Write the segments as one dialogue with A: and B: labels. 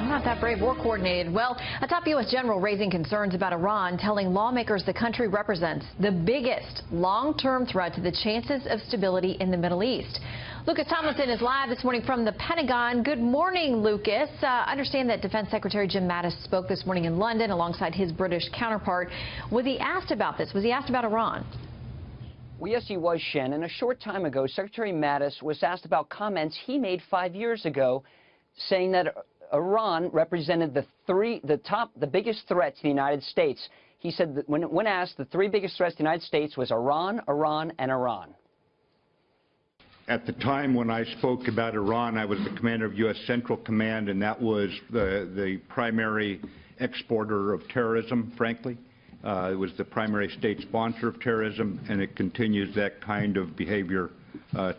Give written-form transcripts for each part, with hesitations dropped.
A: Not that brave or coordinated. Well, a top U.S. general raising concerns about Iran, telling lawmakers the country represents the biggest long-term threat to the chances of stability in the Middle East. Lucas Tomlinson is live this morning from the Pentagon. Good morning, Lucas. Understand that Defense Secretary Jim Mattis spoke this morning in London alongside his British counterpart. Was he asked about this? Was he asked about Iran?
B: Well, yes, he was, Shannon. A short time ago, Secretary Mattis was asked about comments he made 5 years ago, saying that Iran represented the biggest threat to the United States. He said that when asked, the three biggest threats to the United States was Iran, Iran, and Iran.
C: At the time when I spoke about Iran, I was the commander of U.S. Central Command, and that was the primary exporter of terrorism, frankly. It was the primary state sponsor of terrorism, and it continues that kind of behavior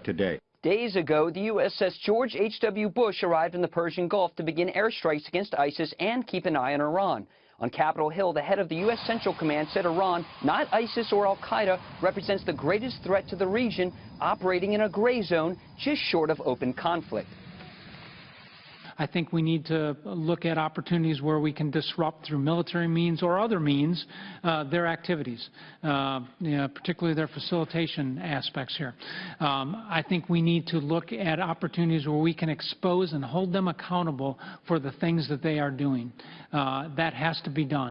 C: today.
B: Days ago, the USS George H.W. Bush arrived in the Persian Gulf to begin airstrikes against ISIS and keep an eye on Iran. On Capitol Hill, the head of the U.S. Central Command said Iran, not ISIS or al-Qaeda, represents the greatest threat to the region, operating in a gray zone just short of open conflict.
D: I think we need to look at opportunities where we can disrupt through military means or other means their activities, particularly their facilitation aspects here. I think we need to look at opportunities where we can expose and hold them accountable for the things that they are doing. That has to be done.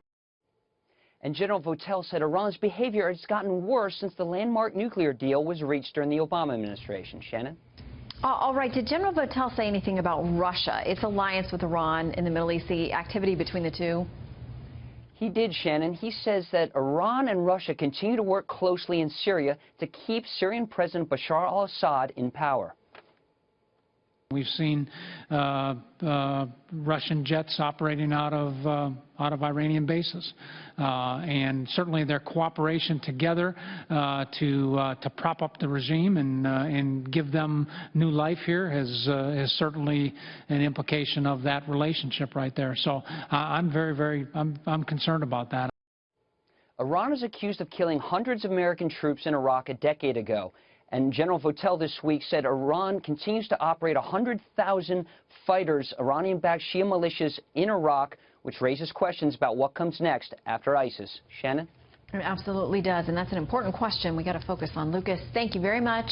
B: And General Votel said Iran's behavior has gotten worse since the landmark nuclear deal was reached during the Obama administration. Shannon?
A: All right. Did General Votel say anything about Russia, its alliance with Iran in the Middle East, the activity between the two?
B: He did, Shannon. He says that Iran and Russia continue to work closely in Syria to keep Syrian President Bashar al-Assad in power.
D: We've seen Russian jets operating out of Iranian bases, and certainly their cooperation together to prop up the regime and give them new life here is certainly an implication of that relationship right there. So I'm I'm concerned about that.
B: Iran is accused of killing hundreds of American troops in Iraq a decade ago. And General Votel this week said Iran continues to operate 100,000 fighters, Iranian-backed Shia militias in Iraq, which raises questions about what comes next after ISIS. Shannon?
A: It absolutely does, and that's an important question we got to focus on. Lucas, thank you very much.